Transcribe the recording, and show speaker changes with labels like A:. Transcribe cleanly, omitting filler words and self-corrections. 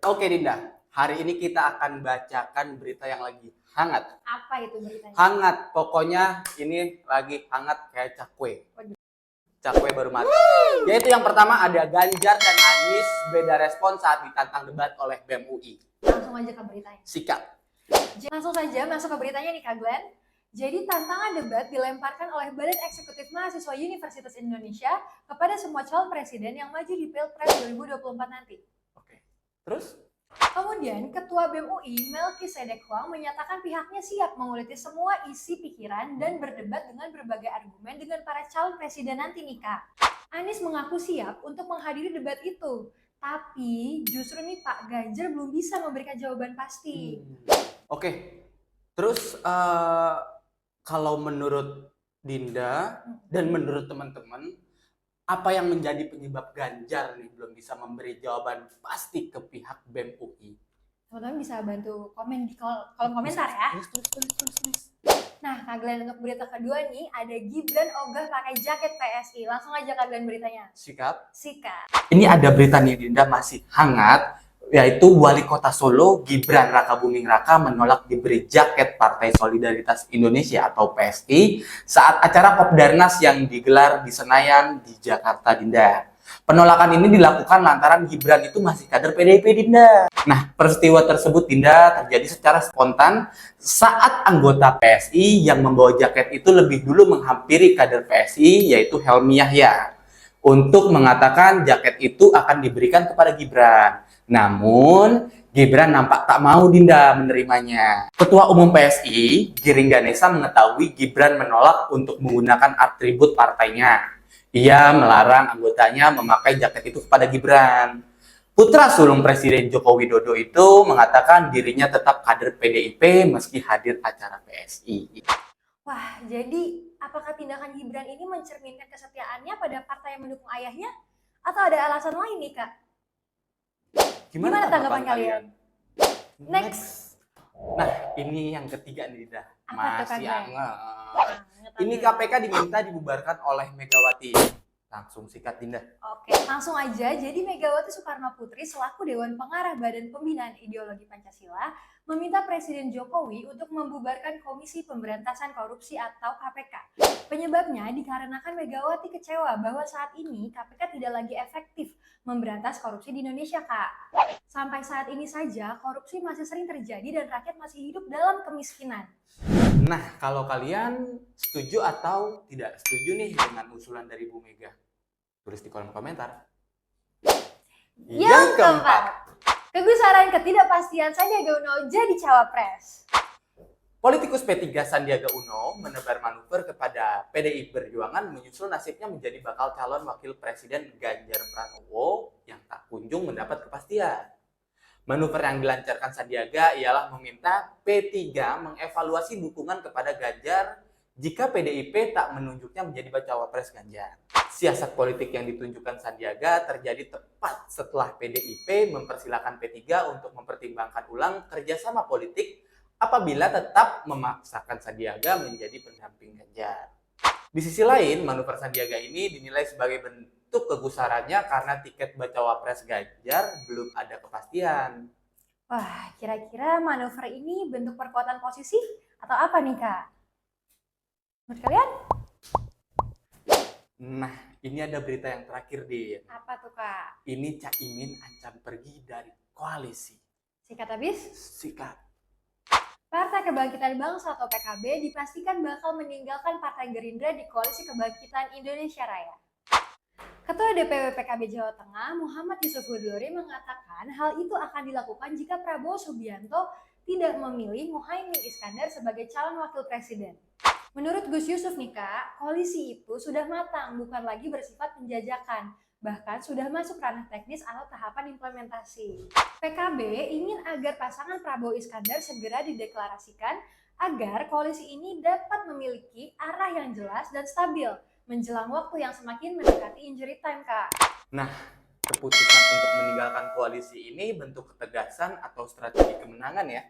A: Oke Dinda, hari ini kita akan bacakan berita yang lagi hangat.
B: Apa itu beritanya?
A: Hangat, pokoknya ini lagi hangat kayak cakwe. Cakwe baru matang. Yaitu yang pertama ada Ganjar dan Anies beda respon saat ditantang debat oleh BEM UI.
B: Langsung aja ke beritanya.
A: Sikat.
B: Langsung saja masuk ke beritanya nih Kak Glenn. Jadi tantangan debat dilemparkan oleh Badan Eksekutif Mahasiswa Universitas Indonesia kepada semua calon presiden yang maju di Pilpres 2024 nanti.
A: Oke. Terus?
B: Kemudian, Ketua BEM UI Melkisedek Huang menyatakan pihaknya siap menguliti semua isi pikiran dan berdebat dengan berbagai argumen dengan para calon presiden nanti nih Kak. Anies mengaku siap untuk menghadiri debat itu. Tapi justru nih Pak Ganjar belum bisa memberikan jawaban pasti.
A: Oke. Terus kalau menurut Dinda dan menurut teman-teman, apa yang menjadi penyebab Ganjar nih belum bisa memberi jawaban pasti ke pihak BEM UI?
B: Teman-teman bisa bantu komen di kolom komentar ya.
A: Tulis.
B: Nah, Kak Glenn, untuk berita kedua nih ada Gibran ogah pakai jaket PSI. Langsung aja Kak Glenn beritanya.
A: Sikat.
B: Sikat.
A: Ini ada berita nih Dinda masih hangat, yaitu Wali Kota Solo Gibran Rakabuming Raka menolak diberi jaket Partai Solidaritas Indonesia atau PSI saat acara Popdarnas yang digelar di Senayan di Jakarta, Dinda. Penolakan ini dilakukan lantaran Gibran itu masih kader PDIP, Dinda. Nah, peristiwa tersebut, Dinda, terjadi secara spontan saat anggota PSI yang membawa jaket itu lebih dulu menghampiri kader PSI, yaitu Helmi Yahya, untuk mengatakan jaket itu akan diberikan kepada Gibran. Namun, Gibran nampak tak mau Dinda menerimanya. Ketua Umum PSI, Giring Ganesa, mengetahui Gibran menolak untuk menggunakan atribut partainya. Ia melarang anggotanya memakai jaket itu kepada Gibran. Putra sulung Presiden Joko Widodo itu mengatakan dirinya tetap kader PDIP meski hadir acara PSI.
B: Wah, jadi apakah tindakan Gibran ini mencerminkan kesetiaannya pada partai yang mendukung ayahnya? Atau ada alasan lain nih, Kak? Gimana tanggapan kalian? Next.
A: Nah, ini yang ketiga nih, Dinda.
B: Apa tuh,
A: Masih
B: Kak?
A: hangat. Ini KPK diminta dibubarkan oleh Megawati. Langsung sikat, Dinda.
B: Oke, langsung aja. Jadi Megawati Soekarno Putri selaku Dewan Pengarah Badan Pembinaan Ideologi Pancasila meminta Presiden Jokowi untuk membubarkan Komisi Pemberantasan Korupsi atau KPK. Penyebabnya dikarenakan Megawati kecewa bahwa saat ini KPK tidak lagi efektif memberantas korupsi di Indonesia, Kak. Sampai saat ini saja korupsi masih sering terjadi dan rakyat masih hidup dalam kemiskinan.
A: Nah, kalau kalian setuju atau tidak setuju nih dengan usulan dari Bu Mega? Tulis di kolom komentar.
B: Yang keempat, kegusaran ketidakpastian Sandiaga Uno jadi cawapres.
A: Politikus P3 Sandiaga Uno menebar manuver kepada PDI Perjuangan menyusul nasibnya menjadi bakal calon wakil presiden Ganjar Pranowo yang tak kunjung mendapat kepastian. Manuver yang dilancarkan Sandiaga ialah meminta P3 mengevaluasi dukungan kepada Ganjar jika PDIP tak menunjuknya menjadi bacawa pres Ganjar. Siasat politik yang ditunjukkan Sandiaga terjadi tepat setelah PDIP mempersilahkan P3 untuk mempertimbangkan ulang kerjasama politik apabila tetap memaksakan Sandiaga menjadi pendamping Ganjar. Di sisi lain, manuver Sandiaga ini dinilai sebagai bentuk kegusarannya karena tiket bacawa pres Ganjar belum ada kepastian.
B: Wah, kira-kira manuver ini bentuk perkuatan posisi atau apa nih, Kak? Menurut kalian?
A: Nah, ini ada berita yang terakhir, Din.
B: Apa tuh, Kak?
A: Ini Caimin ancam pergi dari koalisi.
B: Sikat habis?
A: Sikat.
B: Partai Kebangkitan Bangsa atau PKB dipastikan bakal meninggalkan Partai Gerindra di Koalisi Kebangkitan Indonesia Raya. Ketua DPW PKB Jawa Tengah, Muhammad Yusuf Hudori, mengatakan hal itu akan dilakukan jika Prabowo Subianto tidak memilih Muhaimin Iskandar sebagai calon wakil presiden. Menurut Gus Yusuf nih Kak, koalisi itu sudah matang, bukan lagi bersifat penjajakan. Bahkan sudah masuk ranah teknis atau tahapan implementasi. PKB ingin agar pasangan Prabowo Iskandar segera dideklarasikan agar koalisi ini dapat memiliki arah yang jelas dan stabil menjelang waktu yang semakin mendekati injury time, Kak.
A: Nah, keputusan untuk meninggalkan koalisi ini bentuk ketegasan atau strategi kemenangan ya?